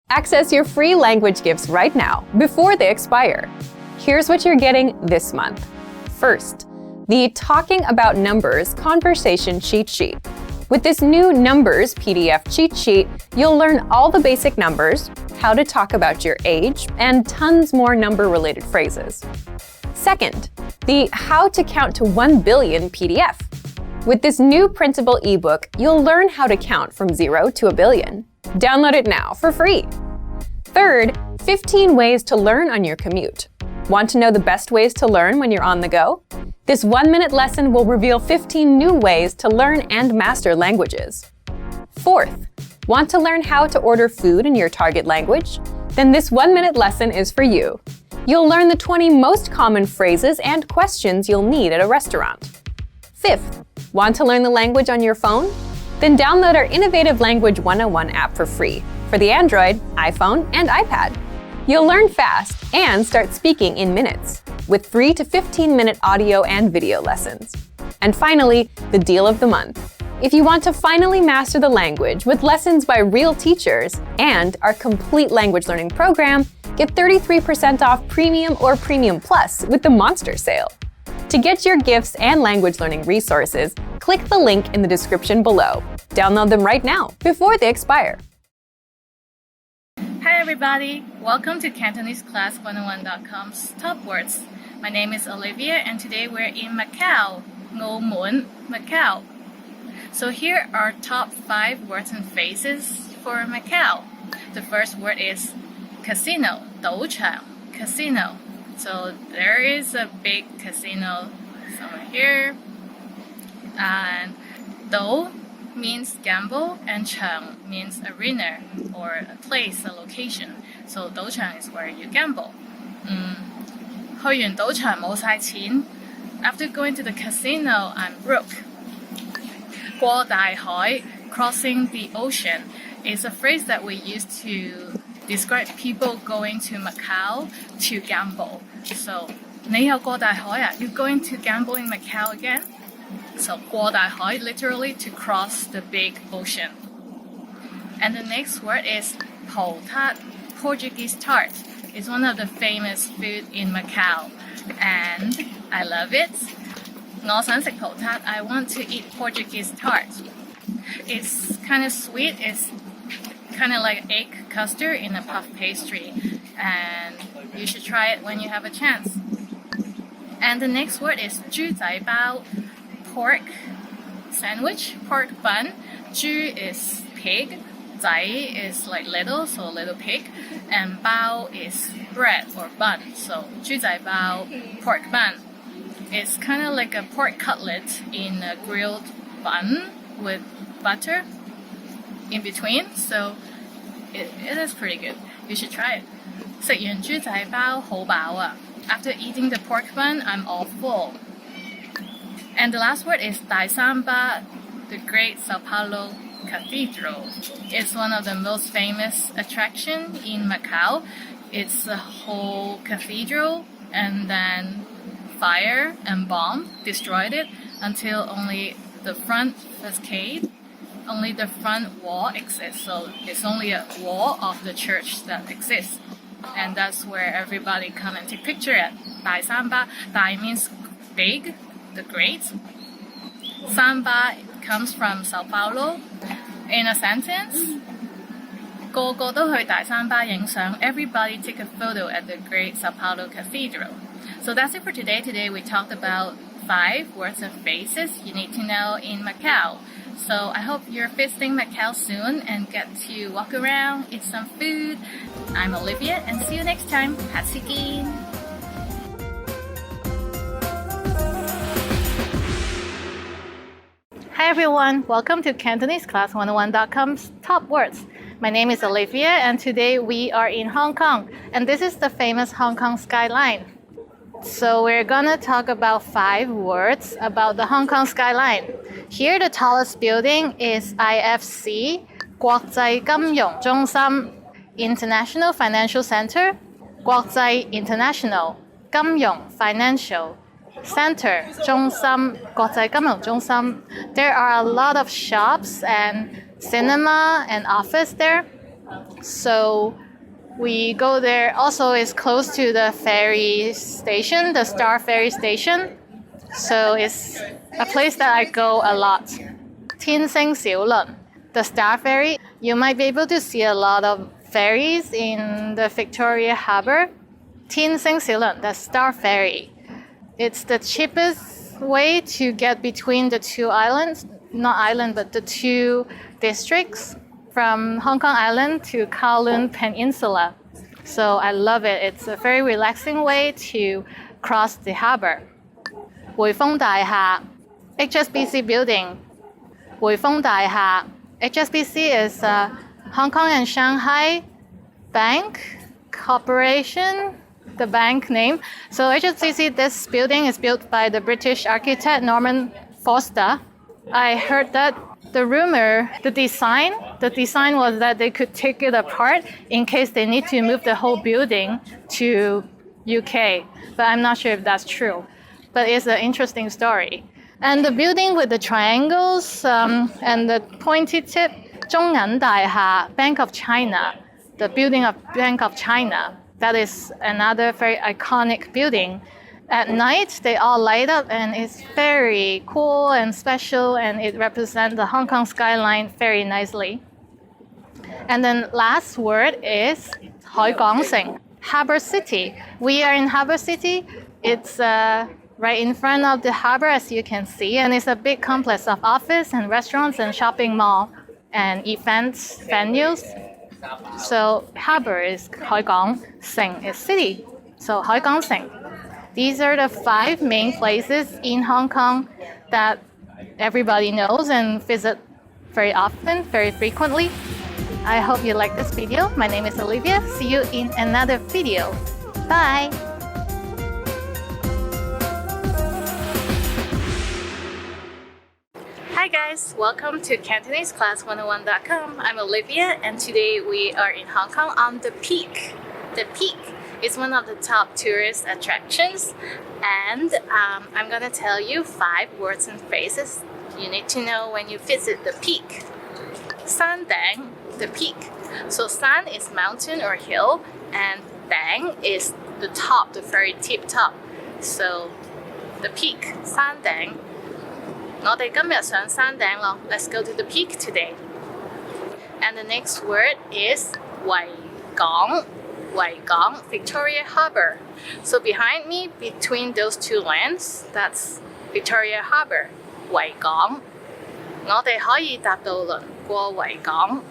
Access your free language gifts right now, before they expire. Here's what you're getting this month. First, the Talking About Numbers Conversation Cheat Sheet. With this new Numbers PDF cheat sheet, you'll learn all the basic numbers, how to talk about your age, and tons more number-related phrases. Second, the How to Count to 1 Billion PDF. With this new printable ebook, you'll learn how to count from 0 to a billion. Download it now for free. Third, 15 ways to learn on your commute. Want to know the best ways to learn when you're on the go? This 1-minute lesson will reveal 15 new ways to learn and master languages. Fourth, want to learn how to order food in your target language? Then this 1-minute lesson is for you. You'll learn the 20 most common phrases and questions you'll need at a restaurant. Fifth, want to learn the language on your phone? Then download our Innovative Language 101 app for free for the Android, iPhone, and iPad. You'll learn fast and start speaking in minutes with 3 to 15-minute audio and video lessons. And finally, the deal of the month. If you want to finally master the language with lessons by real teachers and our complete language learning program, get 33% off Premium or Premium Plus with the Monster Sale. To get your gifts and language learning resources, click the link in the description below. Download them right now, before they expire. Hi everybody! Welcome to CantoneseClass101.com's Top Words. My name is Olivia and today we're in Macau, Ngô Mun, Macau. So here are top 5 words and phrases for Macau. The first word is casino, 賭場, casino. So there is a big casino somewhere here, and 賭 means gamble and 場 means arena or a place, a location. So 賭場is where you gamble. 去完賭場冇晒錢. After going to the casino, I'm broke. 過大海, crossing the ocean, is a phrase that we use to describe people going to Macau to gamble. So, 你又過大海啊? You're going to gamble in Macau again? So, 過大海, literally to cross the big ocean. And the next word is 葡撻, Portuguese tart. It's one of the famous food in Macau. And I love it. 我想食葡撻, I want to eat Portuguese tart. It's kind of sweet. It's kind of like egg custard in a puff pastry, and you should try it when you have a chance. And the next word is 豬仔包, pork sandwich, pork bun. 豬 is pig, 仔 is like little, so little pig, and 包 is bread or bun, so 豬仔包, pork bun. It's kind of like a pork cutlet in a grilled bun with butter in between, so it is pretty good. You should try it. 食完豬仔包好飽啊. After eating the pork bun, I'm all full. And the last word is 大三巴, the Great Sao Paulo Cathedral. It's one of the most famous attractions in Macau. It's a whole cathedral, and then fire and bomb destroyed it until only the front facade, only the front wall exists. So it's only a wall of the church that exists, and that's where everybody come and take picture at. 大三巴, 大 means big, the great. Samba comes from Sao Paulo. In a sentence, 個個都去大三巴影相. Everybody take a photo at the Great Sao Paulo Cathedral. So that's it for today. Today we talked about 5 words and phrases you need to know in Macau. So I hope you're visiting Macau soon and get to walk around, eat some food. I'm Olivia, and see you next time. Hatsikin! Hi everyone, welcome to CantoneseClass101.com's Top Words. My name is Olivia, and today we are in Hong Kong, and this is the famous Hong Kong skyline. So we're gonna talk about 5 words about the Hong Kong skyline. Here the tallest building is IFC, 國際金融中心, International Financial Center, 國際 International, 金融 Financial, Center, 中心, 國際金融中心. There are a lot of shops and cinema and office there. So we go there. Also, it's close to the ferry station, the Star Ferry Station. So it's a place that I go a lot. 天星小輪, the Star Ferry. You might be able to see a lot of ferries in the Victoria Harbour. 天星小輪, the Star Ferry. It's the cheapest way to get between the two islands, not island, but the two districts, from Hong Kong Island to Kowloon Peninsula. So I love it. It's a very relaxing way to cross the harbour. 匯豐大廈, HSBC building. 匯豐大廈, HSBC is Hong Kong and Shanghai Bank Corporation, the bank name. So HSBC, this building is built by the British architect Norman Foster. I heard that the design was that they could take it apart in case they need to move the whole building to UK. But I'm not sure if that's true. But it's an interesting story. And the building with the triangles and the pointy tip, 中銀大廈, Bank of China, the building of Bank of China. That is another very iconic building. At night, they all light up and it's very cool and special, and it represents the Hong Kong skyline very nicely. And then last word is 海港城, Harbour City. We are in Harbour City. It's right in front of the harbour, as you can see, and it's a big complex of office and restaurants and shopping mall and events venues. So harbour is 海港城, is city. So 海港城. These are the 5 main places in Hong Kong that everybody knows and visit very often, very frequently. I hope you like this video. My name is Olivia. See you in another video. Bye! Hi guys, welcome to CantoneseClass101.com. I'm Olivia, and today we are in Hong Kong on The Peak. The Peak is one of the top tourist attractions, and I'm gonna tell you 5 words and phrases you need to know when you visit The Peak. 山頂, the peak. So 山 is mountain or hill, and 頂 is the top, the very tip top. So The Peak, 山頂. 我哋今日上山頂咯. Let's go to the peak today. And the next word is 維港. 維港, Victoria Harbour. So behind me, between those 2 lands, that's Victoria Harbour, 維港. 我哋可以搭渡輪過維港.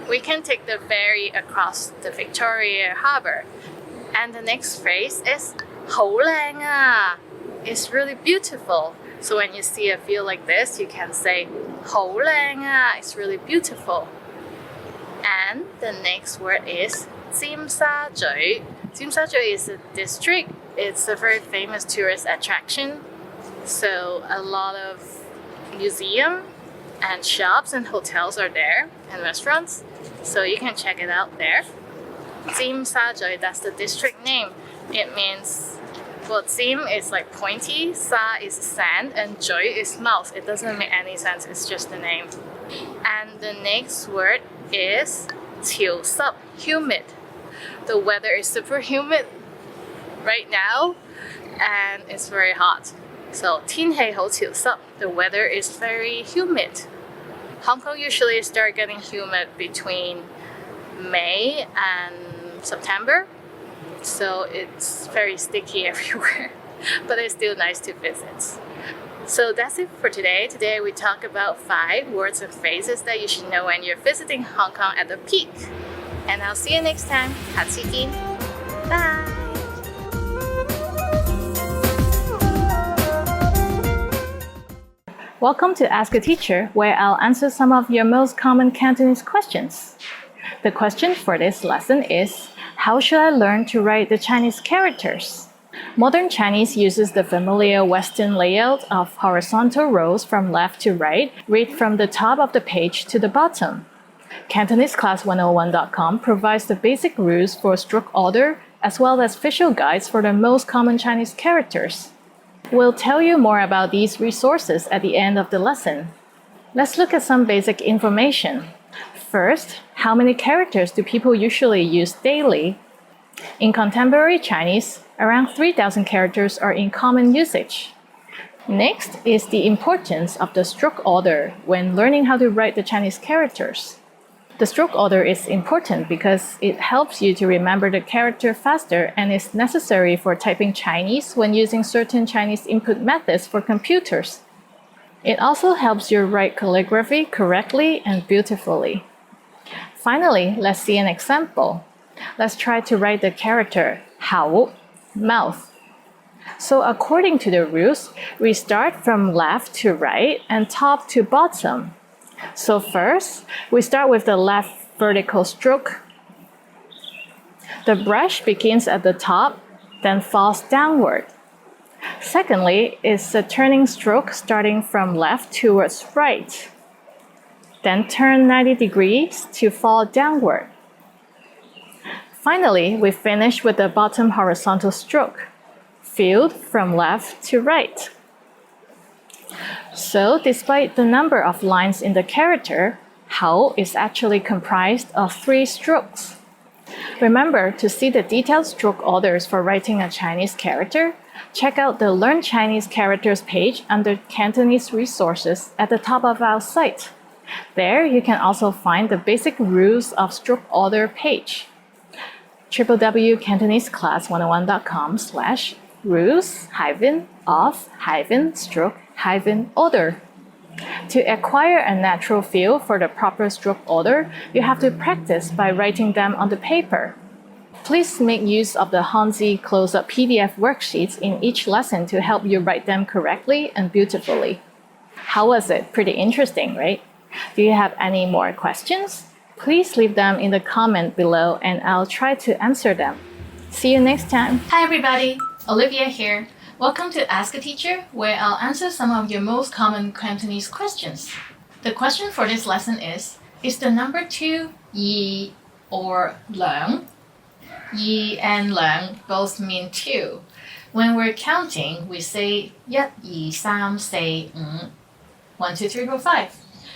We can take the ferry across the Victoria Harbour. And the next phrase is 好靚啊. It's really beautiful. So when you see a view like this, you can say 好靚啊. It's really beautiful. And the next word is 尖沙咀. 尖沙咀 is a district. It's a very famous tourist attraction. So a lot of museums and shops and hotels are there, and restaurants. So you can check it out there. 尖沙咀, that's the district name. It means, well, 尖is like pointy, sa is sand, and jui is mouth. It doesn't make any sense, it's just the name. And the next word is 潮濕, humid. The weather is super humid right now, and it's very hot. So 天氣好潮濕, the weather is very humid. Hong Kong usually start getting humid between May and September, so it's very sticky everywhere, but it's still nice to visit. So that's it for today. Today we talk about 5 words and phrases that you should know when you're visiting Hong Kong at the peak. And I'll see you next time. 下次見. Bye! Welcome to Ask a Teacher, where I'll answer some of your most common Cantonese questions. The question for this lesson is, how should I learn to write the Chinese characters? Modern Chinese uses the familiar Western layout of horizontal rows from left to right, read from the top of the page to the bottom. CantoneseClass101.com provides the basic rules for stroke order, as well as visual guides for the most common Chinese characters. We'll tell you more about these resources at the end of the lesson. Let's look at some basic information. First, how many characters do people usually use daily? In contemporary Chinese, around 3,000 characters are in common usage. Next is the importance of the stroke order when learning how to write the Chinese characters. The stroke order is important because it helps you to remember the character faster and is necessary for typing Chinese when using certain Chinese input methods for computers. It also helps you write calligraphy correctly and beautifully. Finally, let's see an example. Let's try to write the character 好, mouth. So according to the rules, we start from left to right and top to bottom. So first, we start with the left vertical stroke. The brush begins at the top, then falls downward. Secondly is a turning stroke starting from left towards right. Then turn 90 degrees to fall downward. Finally, we finish with the bottom horizontal stroke, filled from left to right. So, despite the number of lines in the character, 好 is actually comprised of 3 strokes. Remember, to see the detailed stroke orders for writing a Chinese character, check out the Learn Chinese Characters page under Cantonese resources at the top of our site. There, you can also find the basic rules of stroke order page. www.cantonese-class101.com/rules-of-stroke-order. To acquire a natural feel for the proper stroke order, you have to practice by writing them on the paper. Please make use of the Hanzi close-up PDF worksheets in each lesson to help you write them correctly and beautifully. How was it? Pretty interesting, right? Do you have any more questions? Please leave them in the comment below and I'll try to answer them. See you next time. Hi everybody, Olivia here. Welcome to Ask a Teacher, where I'll answer some of your most common Cantonese questions. The question for this lesson is the number 2 yi or leung? Yi and leung both mean 2. When we're counting, we say 1, 2, 3, 4, 5. 1, 2, 3, 4, 5.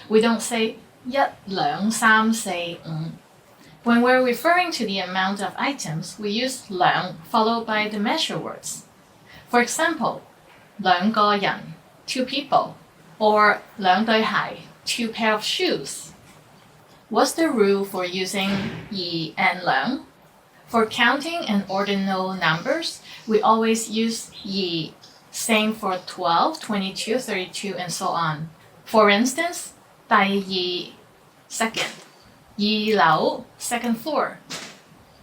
We don't say 1, 2, 3, 4, 5. When we're referring to the amount of items, we use 兩 followed by the measure words. For example, 兩個人, 2 people, or 兩對鞋, 2 pair of shoes. What's the rule for using 二 and 兩? For counting and ordinal numbers, we always use 二, same for 12, 22, 32, and so on. For instance, 第二 second, 二樓 second floor,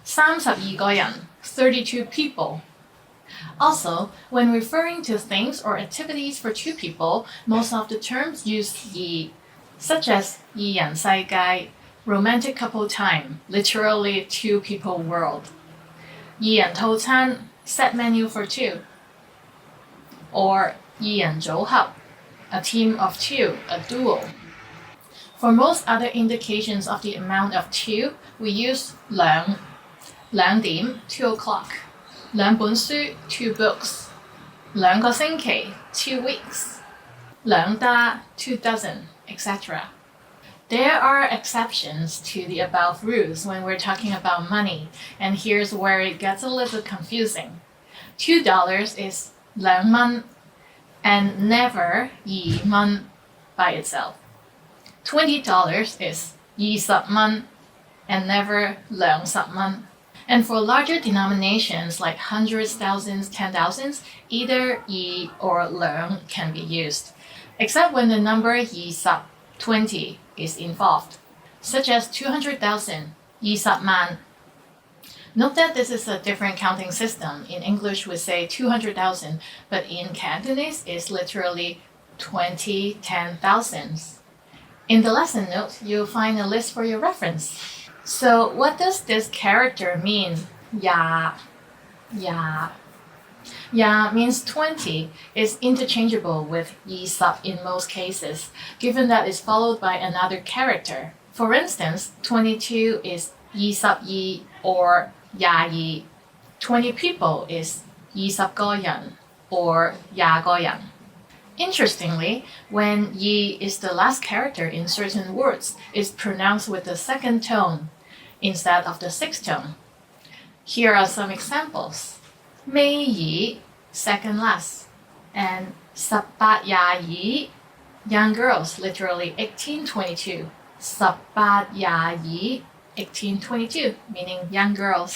32個人 32 people. Also, when referring to things or activities for 2 people, most of the terms use 二, such as 二人世界, romantic couple time, literally 2 people world. 二人套餐, set menu for 2. Or 二人組合, a team of 2, a duo. For most other indications of the amount of 2, we use 兩 點, 2 o'clock, 兩本書, 2 books, 兩個星期, 2 weeks, 兩打, 2 dozen, etc. There are exceptions to the above rules when we're talking about money, and here's where it gets a little confusing. $2 is 兩蚊 and never 二蚊 by itself. $20 is 20蚊 and never 20蚊. And for larger denominations like hundreds, thousands, 10,000s, either 二 or 兩 can be used, except when the number 20, 20 is involved, such as 200,000, 20萬. Note that this is a different counting system. In English, we say 200,000, but in Cantonese, it's literally 20 10,000s. In the lesson note, you'll find a list for your reference. So, what does this character mean? Ya. Ya. Ya means 20 is interchangeable with 20 in most cases, given that it's followed by another character. For instance, 22 is 22 or 22. 20 people is 20個人 or 20個人. Interestingly, when yi is the last character in certain words, it's pronounced with the second tone instead of the sixth tone. Here are some examples. 尾二, second last, and 18廿二, young girls, literally 1822. 18廿二, 1822, meaning young girls.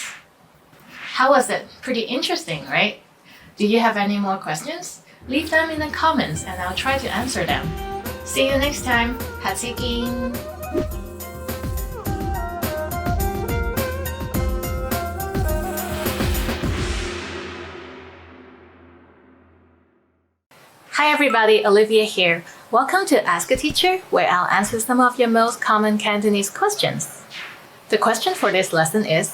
How was it? Pretty interesting, right? Do you have any more questions? Leave them in the comments and I'll try to answer them. See you next time. 下次見. Hi everybody, Olivia here. Welcome to Ask a Teacher, where I'll answer some of your most common Cantonese questions. The question for this lesson is,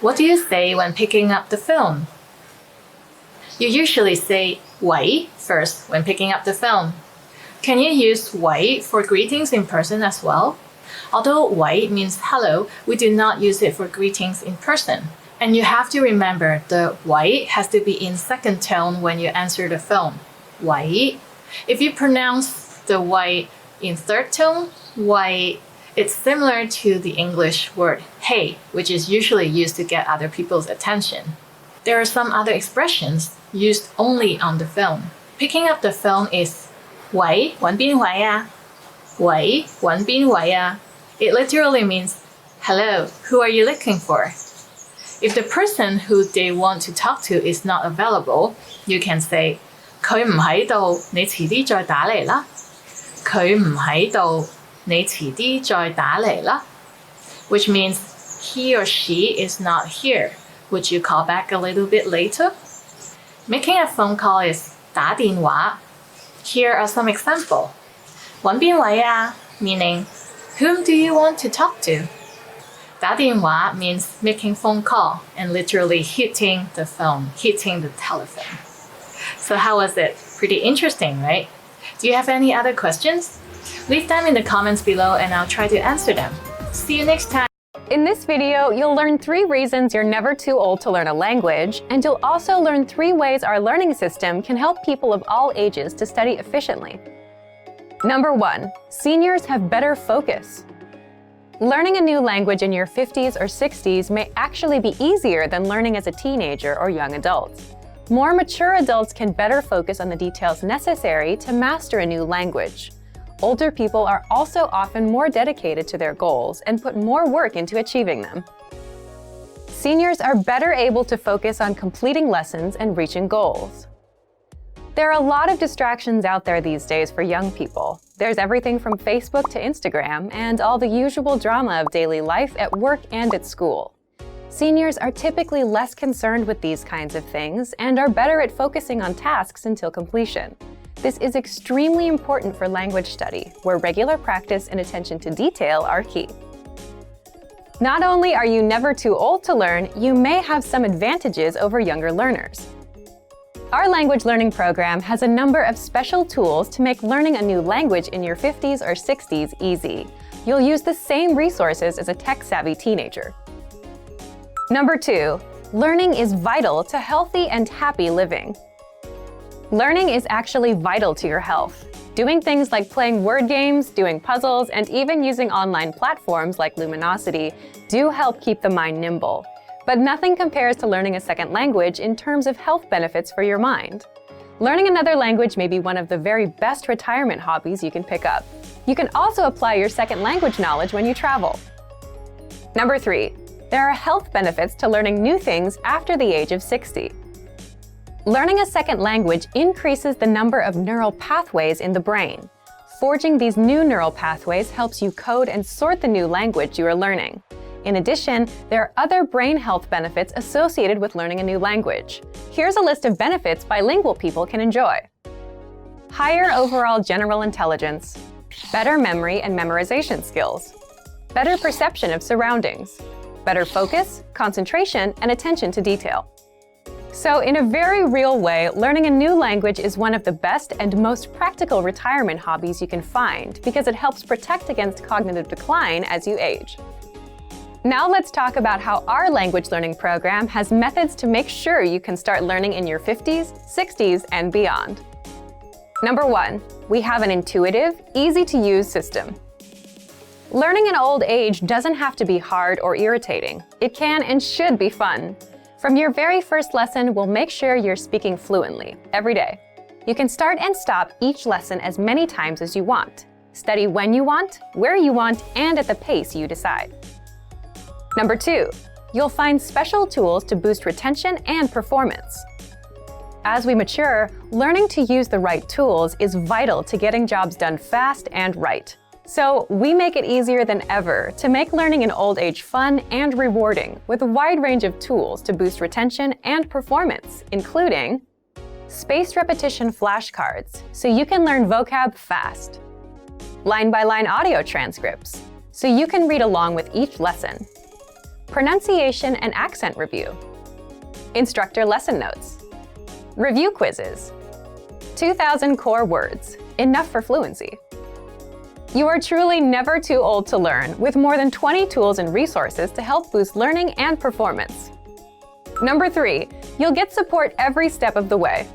what do you say when picking up the phone? You usually say 喂 first when picking up the phone. Can you use 喂for greetings in person as well? Although 喂means hello, we do not use it for greetings in person. And you have to remember the 喂has to be in second tone when you answer the phone. 喂. If you pronounce the 喂in third tone, 喂, it's similar to the English word hey, which is usually used to get other people's attention. There are some other expressions used only on the phone. Picking up the phone is 喂，揾邊位啊？喂，揾邊位啊？ It literally means, hello, who are you looking for? If the person who they want to talk to is not available, you can say 佢唔喺度，你遲啲再打嚟啦。佢唔喺度，你遲啲再打嚟啦。Which means he or she is not here. Would you call back a little bit later? Making a phone call is 打電話. Here are some examples. 揾邊位啊? Meaning, whom do you want to talk to? 打電話 means making phone call and literally hitting the phone, hitting the telephone. So how was it? Pretty interesting, right? Do you have any other questions? Leave them in the comments below and I'll try to answer them. See you next time. In this video, you'll learn 3 reasons you're never too old to learn a language, and you'll also learn 3 ways our learning system can help people of all ages to study efficiently. Number 1, seniors have better focus. Learning a new language in your 50s or 60s may actually be easier than learning as a teenager or young adult. More mature adults can better focus on the details necessary to master a new language. Older people are also often more dedicated to their goals and put more work into achieving them. Seniors are better able to focus on completing lessons and reaching goals. There are a lot of distractions out there these days for young people. There's everything from Facebook to Instagram and all the usual drama of daily life at work and at school. Seniors are typically less concerned with these kinds of things and are better at focusing on tasks until completion. This is extremely important for language study, where regular practice and attention to detail are key. Not only are you never too old to learn, you may have some advantages over younger learners. Our language learning program has a number of special tools to make learning a new language in your 50s or 60s easy. You'll use the same resources as a tech-savvy teenager. Number 2, learning is vital to healthy and happy living. Learning is actually vital to your health. Doing things like playing word games, doing puzzles, and even using online platforms like Luminosity do help keep the mind nimble. But nothing compares to learning a second language in terms of health benefits for your mind. Learning another language may be one of the very best retirement hobbies you can pick up. You can also apply your second language knowledge when you travel. Number 3, there are health benefits to learning new things after the age of 60. Learning a second language increases the number of neural pathways in the brain. Forging these new neural pathways helps you code and sort the new language you are learning. In addition, there are other brain health benefits associated with learning a new language. Here's a list of benefits bilingual people can enjoy. Higher overall general intelligence, better memory and memorization skills, better perception of surroundings, better focus, concentration, and attention to detail. So in a very real way, learning a new language is one of the best and most practical retirement hobbies you can find because it helps protect against cognitive decline as you age. Now let's talk about how our language learning program has methods to make sure you can start learning in your 50s, 60s, and beyond. Number 1, we have an intuitive, easy-to-use system. Learning in old age doesn't have to be hard or irritating. It can and should be fun. From your very first lesson, we'll make sure you're speaking fluently every day. You can start and stop each lesson as many times as you want. Study when you want, where you want, and at the pace you decide. Number 2, you'll find special tools to boost retention and performance. As we mature, learning to use the right tools is vital to getting jobs done fast and right. So we make it easier than ever to make learning in old age fun and rewarding with a wide range of tools to boost retention and performance, including spaced repetition flashcards, so you can learn vocab fast, line-by-line audio transcripts, so you can read along with each lesson, pronunciation and accent review, instructor lesson notes, review quizzes, 2,000 core words, enough for fluency. You are truly never too old to learn, with more than 20 tools and resources to help boost learning and performance. Number 3, you'll get support every step of the way.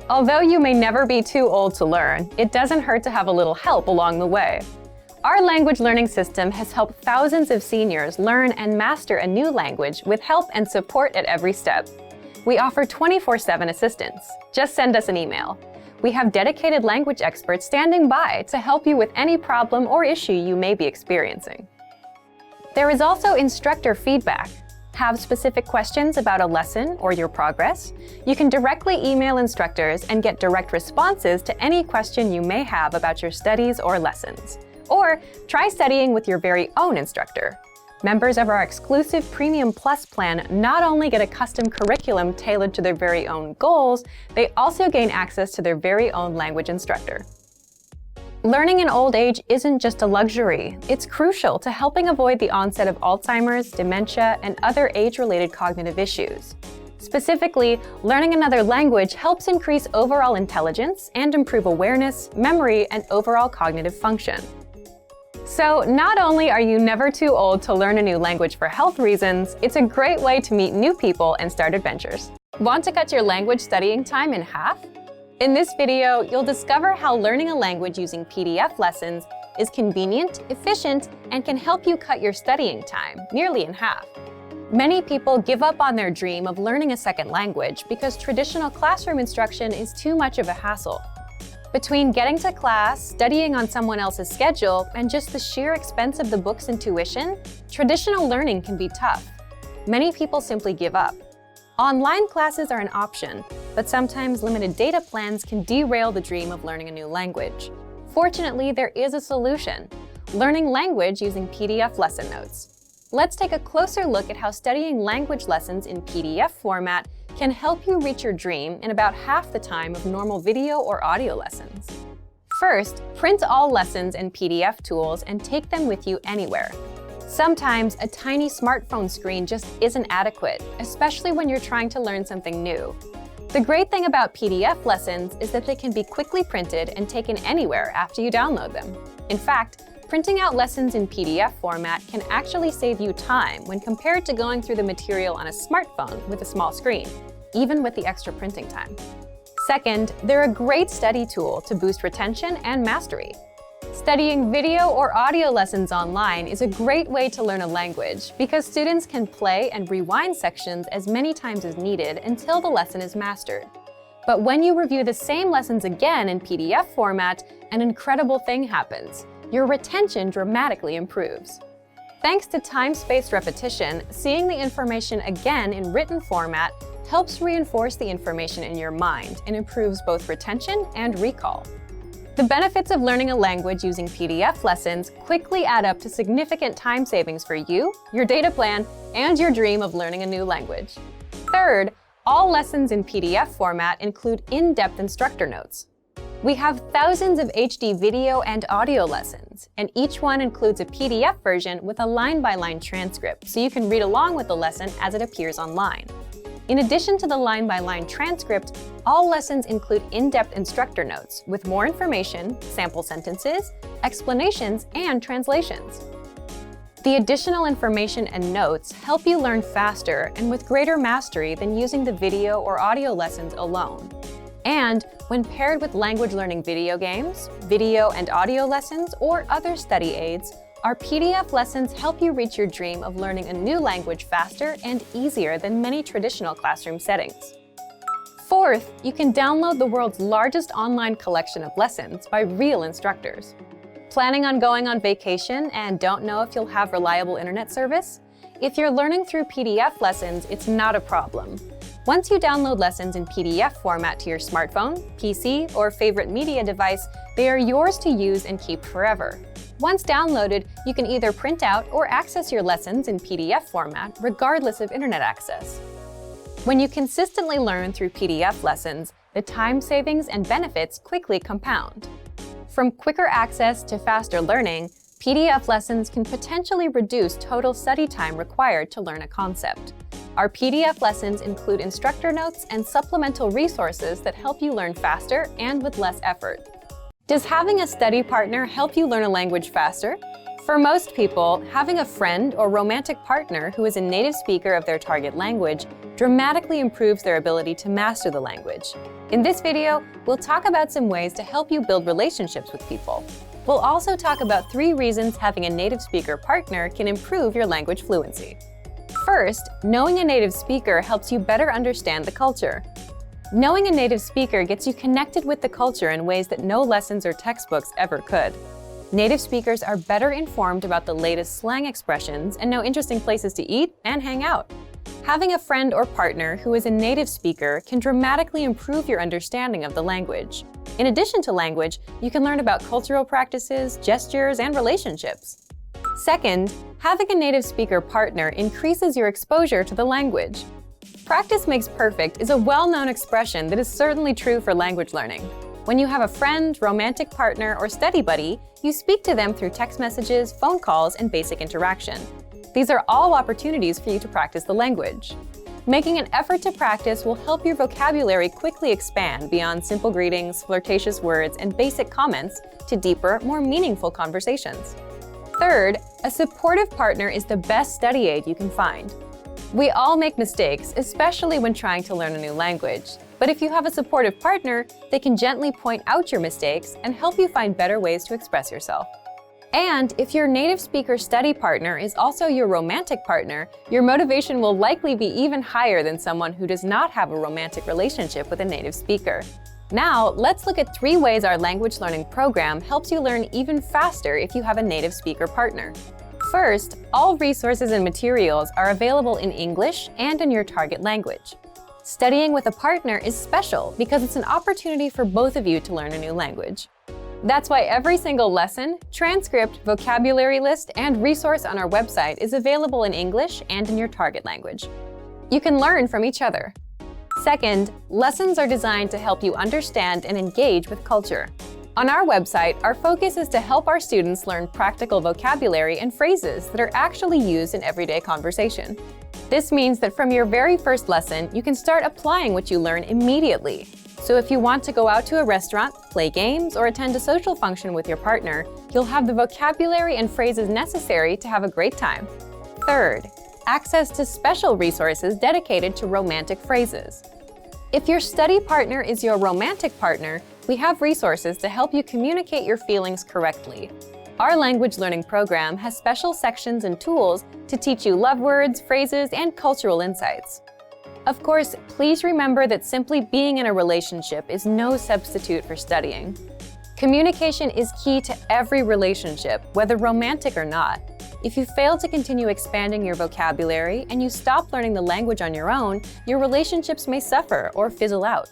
Although you may never be too old to learn, it doesn't hurt to have a little help along the way. Our language learning system has helped thousands of seniors learn and master a new language with help and support at every step. We offer 24/7 assistance. Just send us an email. We have dedicated language experts standing by to help you with any problem or issue you may be experiencing. There is also instructor feedback. Have specific questions about a lesson or your progress? You can directly email instructors and get direct responses to any question you may have about your studies or lessons. Or try studying with your very own instructor. Members of our exclusive Premium Plus plan not only get a custom curriculum tailored to their very own goals, they also gain access to their very own language instructor. Learning in old age isn't just a luxury. It's crucial to helping avoid the onset of Alzheimer's, dementia, and other age-related cognitive issues. Specifically, learning another language helps increase overall intelligence and improve awareness, memory, and overall cognitive function. So not only are you never too old to learn a new language for health reasons, it's a great way to meet new people and start adventures. Want to cut your language studying time in half? In this video, you'll discover how learning a language using PDF lessons is convenient, efficient, and can help you cut your studying time nearly in half. Many people give up on their dream of learning a second language because traditional classroom instruction is too much of a hassle. Between getting to class, studying on someone else's schedule, and just the sheer expense of the books and tuition, traditional learning can be tough. Many people simply give up. Online classes are an option, but sometimes limited data plans can derail the dream of learning a new language. Fortunately, there is a solution: learning language using PDF lesson notes. Let's take a closer look at how studying language lessons in PDF format can help you reach your dream in about half the time of normal video or audio lessons. First, print all lessons and PDF tools and take them with you anywhere. Sometimes a tiny smartphone screen just isn't adequate, especially when you're trying to learn something new. The great thing about PDF lessons is that they can be quickly printed and taken anywhere after you download them. In fact, printing out lessons in PDF format can actually save you time when compared to going through the material on a smartphone with a small screen, even with the extra printing time. Second, they're a great study tool to boost retention and mastery. Studying video or audio lessons online is a great way to learn a language because students can play and rewind sections as many times as needed until the lesson is mastered. But when you review the same lessons again in PDF format, an incredible thing happens. Your retention dramatically improves. Thanks to time-spaced repetition, seeing the information again in written format helps reinforce the information in your mind and improves both retention and recall. The benefits of learning a language using PDF lessons quickly add up to significant time savings for you, your data plan, and your dream of learning a new language. Third, all lessons in PDF format include in-depth instructor notes. We have thousands of HD video and audio lessons, and each one includes a PDF version with a line-by-line transcript, so you can read along with the lesson as it appears online. In addition to the line-by-line transcript, all lessons include in-depth instructor notes with more information, sample sentences, explanations, and translations. The additional information and notes help you learn faster and with greater mastery than using the video or audio lessons alone. And When paired with language learning video games, video and audio lessons, or other study aids, our PDF lessons help you reach your dream of learning a new language faster and easier than many traditional classroom settings. Fourth, you can download the world's largest online collection of lessons by real instructors. Planning on going on vacation and don't know if you'll have reliable internet service? If you're learning through PDF lessons, it's not a problem. Once you download lessons in PDF format to your smartphone, PC, or favorite media device, they are yours to use and keep forever. Once downloaded, you can either print out or access your lessons in PDF format regardless of internet access. When you consistently learn through PDF lessons, the time savings and benefits quickly compound. From quicker access to faster learning, PDF lessons can potentially reduce total study time required to learn a concept. Our PDF lessons include instructor notes and supplemental resources that help you learn faster and with less effort. Does having a study partner help you learn a language faster? For most people, having a friend or romantic partner who is a native speaker of their target language dramatically improves their ability to master the language. In this video, we'll talk about some ways to help you build relationships with people. We'll also talk about 3 reasons having a native speaker partner can improve your language fluency. First, knowing a native speaker helps you better understand the culture. Knowing a native speaker gets you connected with the culture in ways that no lessons or textbooks ever could. Native speakers are better informed about the latest slang expressions and know interesting places to eat and hang out. Having a friend or partner who is a native speaker can dramatically improve your understanding of the language. In addition to language, you can learn about cultural practices, gestures, and relationships. Second, having a native speaker partner increases your exposure to the language. Practice makes perfect is a well-known expression that is certainly true for language learning. When you have a friend, romantic partner, or study buddy, you speak to them through text messages, phone calls, and basic interaction. These are all opportunities for you to practice the language. Making an effort to practice will help your vocabulary quickly expand beyond simple greetings, flirtatious words, and basic comments to deeper, more meaningful conversations. Third, a supportive partner is the best study aid you can find. We all make mistakes, especially when trying to learn a new language. But if you have a supportive partner, they can gently point out your mistakes and help you find better ways to express yourself. And if your native speaker study partner is also your romantic partner, your motivation will likely be even higher than someone who does not have a romantic relationship with a native speaker. Now, let's look at 3 ways our language learning program helps you learn even faster if you have a native speaker partner. First, all resources and materials are available in English and in your target language. Studying with a partner is special because it's an opportunity for both of you to learn a new language. That's why every single lesson, transcript, vocabulary list, and resource on our website is available in English and in your target language. You can learn from each other. Second, lessons are designed to help you understand and engage with culture. On our website, our focus is to help our students learn practical vocabulary and phrases that are actually used in everyday conversation. This means that from your very first lesson, you can start applying what you learn immediately. So if you want to go out to a restaurant, play games, or attend a social function with your partner, you'll have the vocabulary and phrases necessary to have a great time. Third, access to special resources dedicated to romantic phrases. If your study partner is your romantic partner, we have resources to help you communicate your feelings correctly. Our language learning program has special sections and tools to teach you love words, phrases, and cultural insights. Of course, please remember that simply being in a relationship is no substitute for studying. Communication is key to every relationship, whether romantic or not. If you fail to continue expanding your vocabulary and you stop learning the language on your own, your relationships may suffer or fizzle out.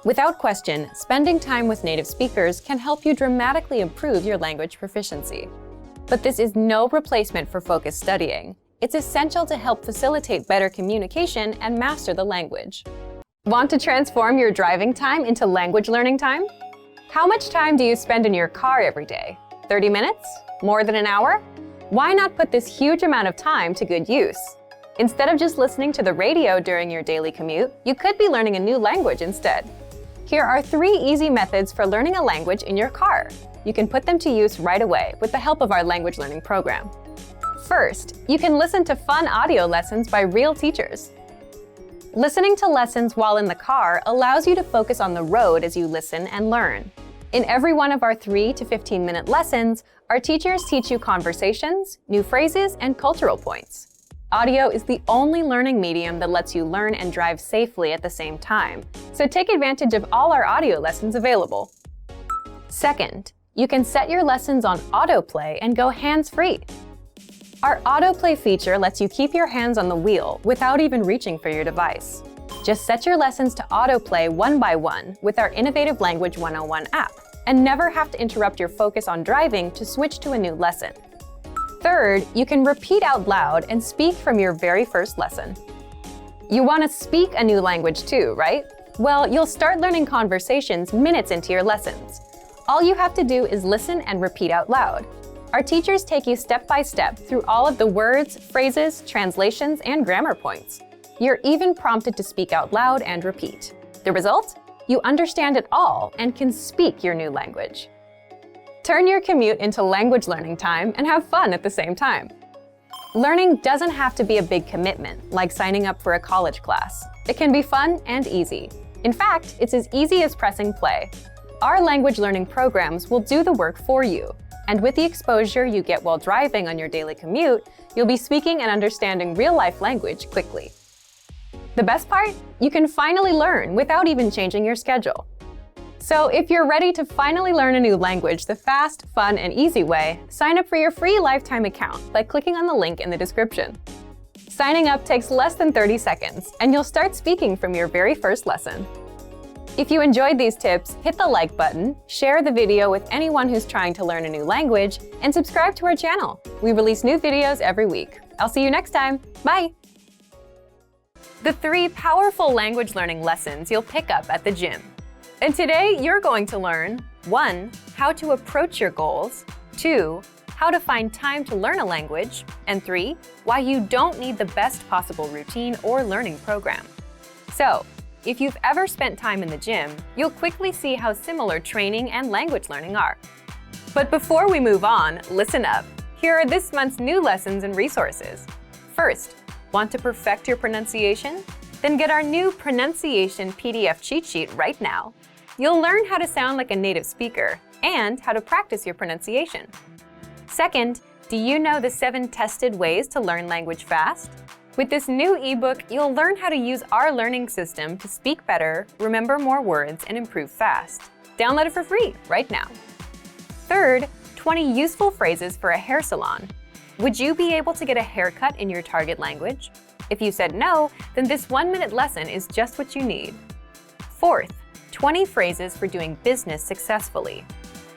Without question, spending time with native speakers can help you dramatically improve your language proficiency. But this is no replacement for focused studying. It's essential to help facilitate better communication and master the language. Want to transform your driving time into language learning time? How much time do you spend in your car every day? 30 minutes? More than an hour? Why not put this huge amount of time to good use? Instead of just listening to the radio during your daily commute, you could be learning a new language instead. Here are 3 easy methods for learning a language in your car. You can put them to use right away with the help of our language learning program. First, you can listen to fun audio lessons by real teachers. Listening to lessons while in the car allows you to focus on the road as you listen and learn. In every one of our 3 to 15-minute lessons, our teachers teach you conversations, new phrases, and cultural points. Audio is the only learning medium that lets you learn and drive safely at the same time, so take advantage of all our audio lessons available. Second, you can set your lessons on autoplay and go hands-free. Our autoplay feature lets you keep your hands on the wheel without even reaching for your device. Just set your lessons to autoplay one by one with our innovative Language 101 app, and never have to interrupt your focus on driving to switch to a new lesson. Third, you can repeat out loud and speak from your very first lesson. You want to speak a new language too, right? Well, you'll start learning conversations minutes into your lessons. All you have to do is listen and repeat out loud. Our teachers take you step by step through all of the words, phrases, translations, and grammar points. You're even prompted to speak out loud and repeat. The result? You understand it all and can speak your new language. Turn your commute into language learning time and have fun at the same time. Learning doesn't have to be a big commitment, like signing up for a college class. It can be fun and easy. In fact, it's as easy as pressing play. Our language learning programs will do the work for you. And with the exposure you get while driving on your daily commute, you'll be speaking and understanding real-life language quickly. The best part? You can finally learn without even changing your schedule. So if you're ready to finally learn a new language the fast, fun, and easy way, sign up for your free lifetime account by clicking on the link in the description. Signing up takes less than 30 seconds, and you'll start speaking from your very first lesson. If you enjoyed these tips, hit the like button, share the video with anyone who's trying to learn a new language, and subscribe to our channel. We release new videos every week. I'll see you next time. Bye! The 3 powerful language learning lessons you'll pick up at the gym. And today, you're going to learn 1. How to approach your goals, 2. How to find time to learn a language, and 3. Why you don't need the best possible routine or learning program. So, if you've ever spent time in the gym, you'll quickly see how similar training and language learning are. But before we move on, listen up. Here are this month's new lessons and resources. First, want to perfect your pronunciation? Then get our new pronunciation PDF cheat sheet right now. You'll learn how to sound like a native speaker and how to practice your pronunciation. Second, do you know the 7 tested ways to learn language fast? With this new ebook, you'll learn how to use our learning system to speak better, remember more words, and improve fast. Download it for free right now. Third, 20 useful phrases for a hair salon. Would you be able to get a haircut in your target language? If you said no, then this 1-minute lesson is just what you need. Fourth, 20 phrases for doing business successfully.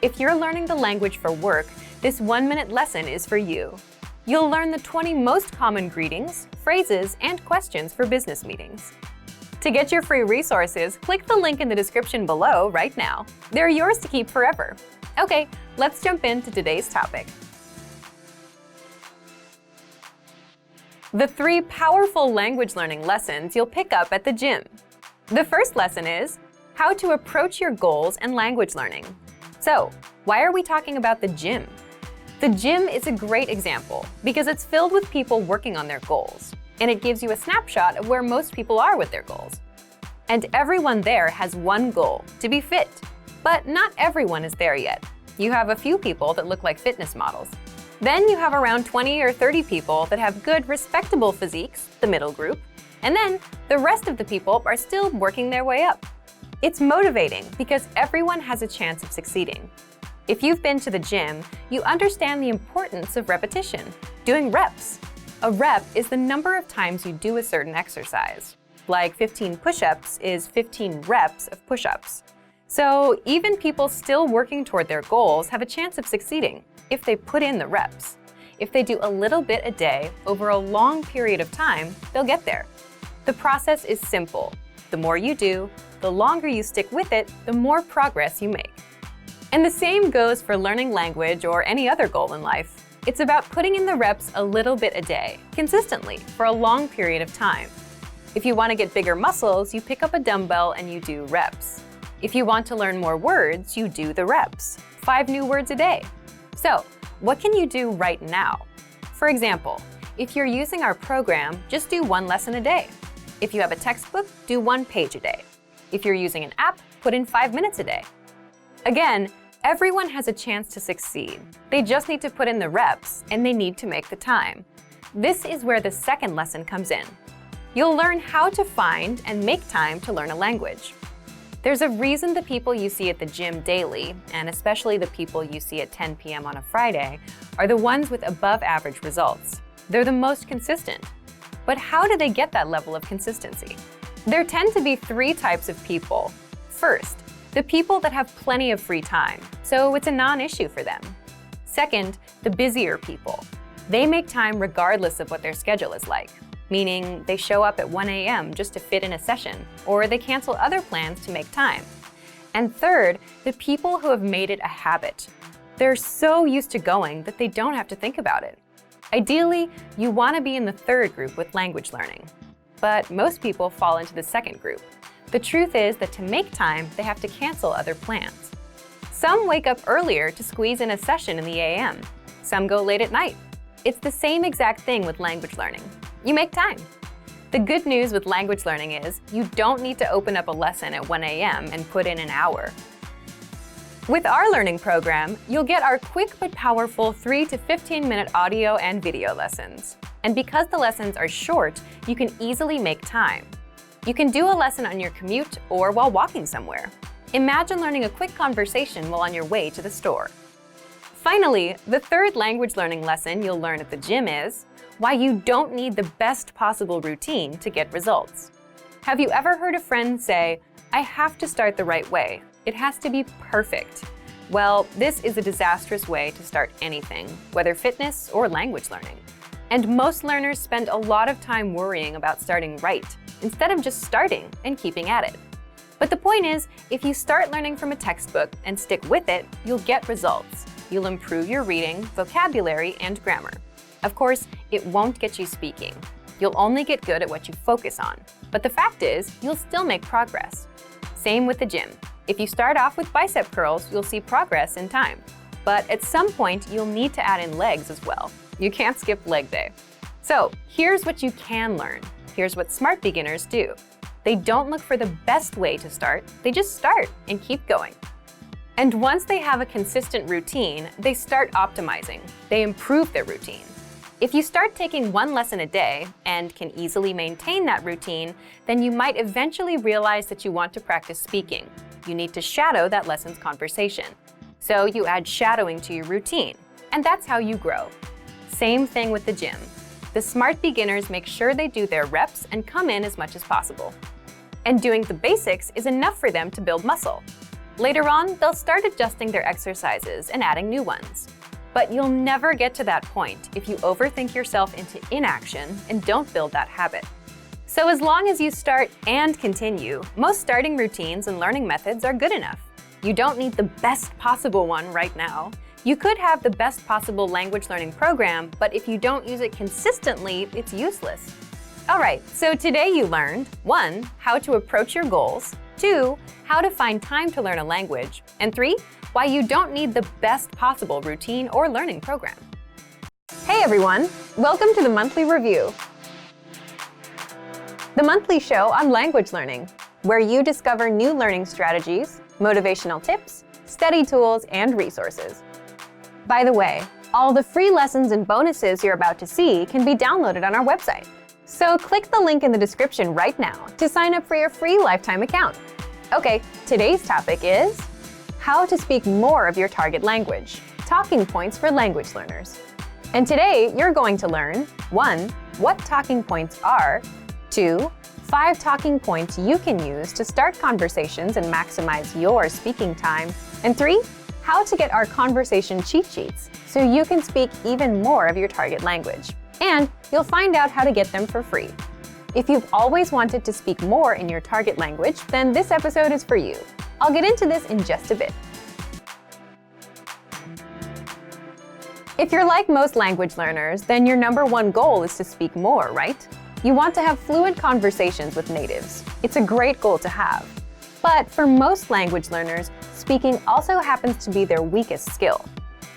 If you're learning the language for work, this 1-minute lesson is for you. You'll learn the 20 most common greetings, phrases, and questions for business meetings. To get your free resources, click the link in the description below right now. They're yours to keep forever. Okay, let's jump into today's topic. The 3 powerful language learning lessons you'll pick up at the gym. The first lesson is how to approach your goals and language learning. So, why are we talking about the gym? The gym is a great example because it's filled with people working on their goals, and it gives you a snapshot of where most people are with their goals. And everyone there has one goal, to be fit. But not everyone is there yet. You have a few people that look like fitness models. Then you have around 20 or 30 people that have good, respectable physiques, the middle group. And then the rest of the people are still working their way up. It's motivating because everyone has a chance of succeeding. If you've been to the gym, you understand the importance of repetition, doing reps. A rep is the number of times you do a certain exercise. Like 15 push-ups is 15 reps of push-ups. So even people still working toward their goals have a chance of succeeding if they put in the reps. If they do a little bit a day over a long period of time, they'll get there. The process is simple. The more you do, the longer you stick with it, the more progress you make. And the same goes for learning language or any other goal in life. It's about putting in the reps a little bit a day, consistently, for a long period of time. If you want to get bigger muscles, you pick up a dumbbell and you do reps. If you want to learn more words, you do the reps, 5 new words a day. So, what can you do right now? For example, if you're using our program, just do 1 lesson a day. If you have a textbook, do 1 page a day. If you're using an app, put in 5 minutes a day. Again, everyone has a chance to succeed. They just need to put in the reps, and they need to make the time. This is where the second lesson comes in. You'll learn how to find and make time to learn a language. There's a reason the people you see at the gym daily, and especially the people you see at 10 p.m. on a Friday, are the ones with above-average results. They're the most consistent. But how do they get that level of consistency? There tend to be 3 types of people. First, the people that have plenty of free time, so it's a non-issue for them. Second, the busier people. They make time regardless of what their schedule is like, meaning they show up at 1 a.m. just to fit in a session, or they cancel other plans to make time. And third, the people who have made it a habit. They're so used to going that they don't have to think about it. Ideally, you want to be in the third group with language learning. But most people fall into the second group. The truth is that to make time, they have to cancel other plans. Some wake up earlier to squeeze in a session in the a.m. Some go late at night. It's the same exact thing with language learning. You make time. The good news with language learning is you don't need to open up a lesson at 1 a.m. and put in an hour. With our learning program, you'll get our quick but powerful 3 to 15-minute audio and video lessons. And because the lessons are short, you can easily make time. You can do a lesson on your commute or while walking somewhere. Imagine learning a quick conversation while on your way to the store. Finally, the third language learning lesson you'll learn at the gym is why you don't need the best possible routine to get results. Have you ever heard a friend say, "I have to start the right way. It has to be perfect"? Well, this is a disastrous way to start anything, whether fitness or language learning. And most learners spend a lot of time worrying about starting right, instead of just starting and keeping at it. But the point is, if you start learning from a textbook and stick with it, you'll get results. You'll improve your reading, vocabulary, and grammar. Of course, it won't get you speaking. You'll only get good at what you focus on. But the fact is, you'll still make progress. Same with the gym. If you start off with bicep curls, you'll see progress in time. But at some point, you'll need to add in legs as well. You can't skip leg day. So here's what you can learn. Here's what smart beginners do. They don't look for the best way to start, they just start and keep going. And once they have a consistent routine, they start optimizing. They improve their routine. If you start taking 1 lesson a day and can easily maintain that routine, then you might eventually realize that you want to practice speaking. You need to shadow that lesson's conversation. So you add shadowing to your routine, and that's how you grow. Same thing with the gym. The smart beginners make sure they do their reps and come in as much as possible. And doing the basics is enough for them to build muscle. Later on, they'll start adjusting their exercises and adding new ones. But you'll never get to that point if you overthink yourself into inaction and don't build that habit. So as long as you start and continue, most starting routines and learning methods are good enough. You don't need the best possible one right now. You could have the best possible language learning program, but if you don't use it consistently, it's useless. All right, so today you learned 1. How to approach your goals, 2. How to find time to learn a language, and 3. Why you don't need the best possible routine or learning program. Hey everyone, welcome to the Monthly Review, the monthly show on language learning, where you discover new learning strategies, motivational tips, study tools, and resources. By the way, all the free lessons and bonuses you're about to see can be downloaded on our website. So click the link in the description right now to sign up for your free lifetime account. Okay, today's topic is how to speak more of your target language, talking points for language learners. And today you're going to learn 1. What talking points are, 2. 5 talking points you can use to start conversations and maximize your speaking time, and 3. How to get our conversation cheat sheets so you can speak even more of your target language. And you'll find out how to get them for free. If you've always wanted to speak more in your target language, then this episode is for you. I'll get into this in just a bit. If you're like most language learners, then your #1 goal is to speak more, right? You want to have fluent conversations with natives. It's a great goal to have. But for most language learners, speaking also happens to be their weakest skill.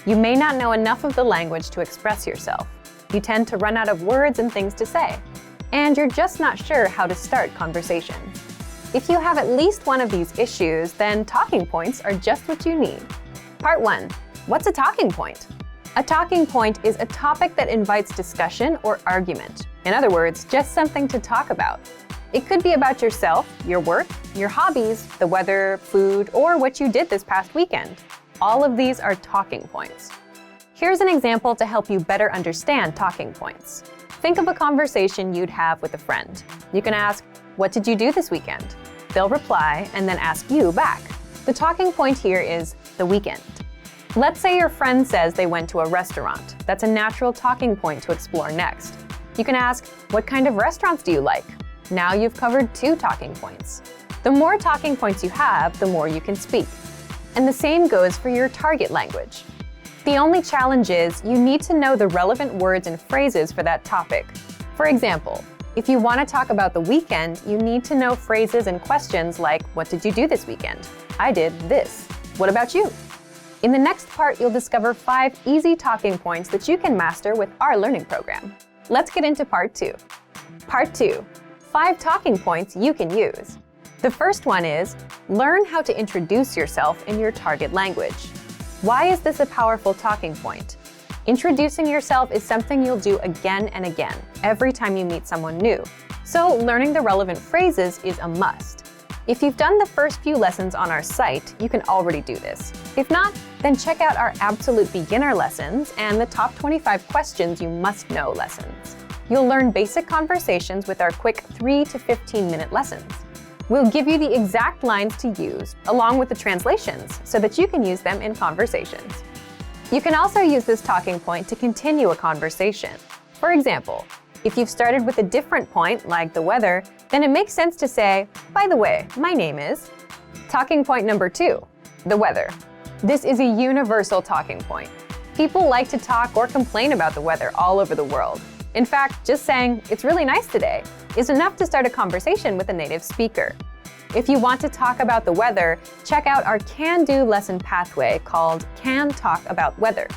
You may not know enough of the language to express yourself. You tend to run out of words and things to say. and you're just not sure how to start conversation. If you have at least one of these issues, then talking points are just what you need. Part 1. What's a talking point? A talking point is a topic that invites discussion or argument. In other words, just something to talk about. It could be about yourself, your work, your hobbies, the weather, food, or what you did this past weekend. All of these are talking points. Here's an example to help you better understand talking points. Think of a conversation you'd have with a friend. You can ask, "What did you do this weekend?" They'll reply and then ask you back. The talking point here is the weekend. Let's say your friend says they went to a restaurant. That's a natural talking point to explore next. You can ask, "What kind of restaurants do you like?" Now you've covered 2 talking points. The more talking points you have, the more you can speak. And the same goes for your target language. The only challenge is you need to know the relevant words and phrases for that topic. For example, if you want to talk about the weekend, you need to know phrases and questions like, "What did you do this weekend?" "I did this." "What about you?" In the next part, you'll discover 5 easy talking points that you can master with our learning program. Let's get into Part 2. Part 2. 5 talking points you can use. The first one is, learn how to introduce yourself in your target language. Why is this a powerful talking point? Introducing yourself is something you'll do again and again, every time you meet someone new. So learning the relevant phrases is a must. If you've done the first few lessons on our site, you can already do this. If not, then check out our Absolute Beginner lessons and the Top 25 Questions You Must Know lessons. You'll learn basic conversations with our quick 3 to 15-minute lessons. We'll give you the exact lines to use, along with the translations, so that you can use them in conversations. You can also use this talking point to continue a conversation. For example, if you've started with a different point, like the weather, then it makes sense to say, "By the way, my name is..." Talking point number 2, the weather. This is a universal talking point. People like to talk or complain about the weather all over the world. In fact, just saying, "It's really nice today," is enough to start a conversation with a native speaker. If you want to talk about the weather, check out our can-do lesson pathway called Can Talk About Weather.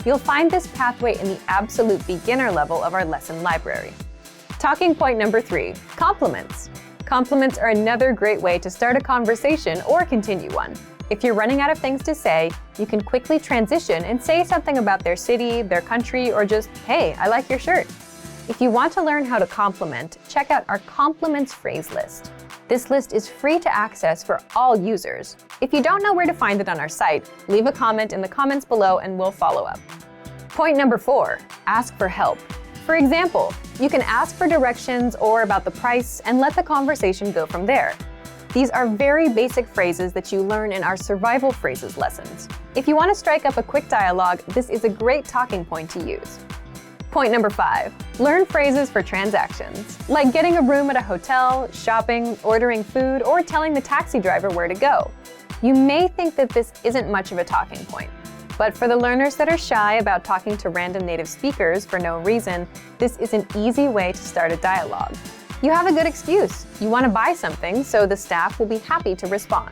You'll find this pathway in the absolute beginner level of our lesson library. Talking point number 3, compliments. Compliments are another great way to start a conversation or continue one. If you're running out of things to say, you can quickly transition and say something about their city, their country, or just, "Hey, I like your shirt." If you want to learn how to compliment, check out our compliments phrase list. This list is free to access for all users. If you don't know where to find it on our site, leave a comment in the comments below and we'll follow up. Point number 4, ask for help. For example, you can ask for directions or about the price and let the conversation go from there. These are very basic phrases that you learn in our survival phrases lessons. If you want to strike up a quick dialogue, this is a great talking point to use. Point number 5, learn phrases for transactions, like getting a room at a hotel, shopping, ordering food, or telling the taxi driver where to go. You may think that this isn't much of a talking point, but for the learners that are shy about talking to random native speakers for no reason, this is an easy way to start a dialogue. You have a good excuse. You want to buy something, so the staff will be happy to respond.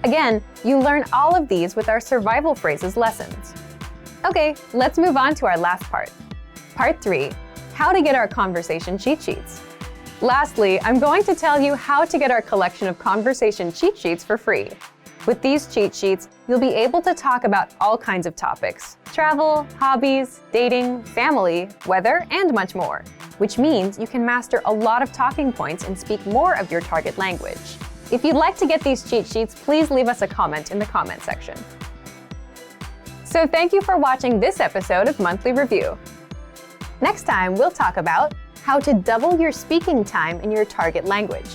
Again, you learn all of these with our survival phrases lessons. Okay, let's move on to our last part. Part 3, how to get our conversation cheat sheets. Lastly, I'm going to tell you how to get our collection of conversation cheat sheets for free. With these cheat sheets, you'll be able to talk about all kinds of topics: travel, hobbies, dating, family, weather, and much more, which means you can master a lot of talking points and speak more of your target language. If you'd like to get these cheat sheets, please leave us a comment in the comment section. So thank you for watching this episode of Monthly Review. Next time, we'll talk about how to double your speaking time in your target language.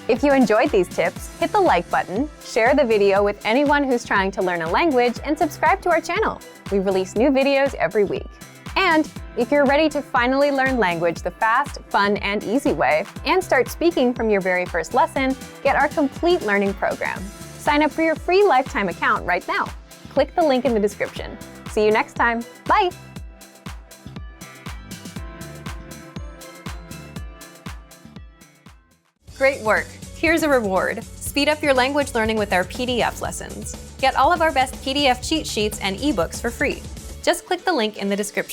If you enjoyed these tips, hit the like button, share the video with anyone who's trying to learn a language, and subscribe to our channel. We release new videos every week. And if you're ready to finally learn language the fast, fun, and easy way, and start speaking from your very first lesson, get our complete learning program. Sign up for your free lifetime account right now. Click the link in the description. See you next time. Bye! Great work! Here's a reward. Speed up your language learning with our PDF lessons. Get all of our best PDF cheat sheets and ebooks for free. Just click the link in the description.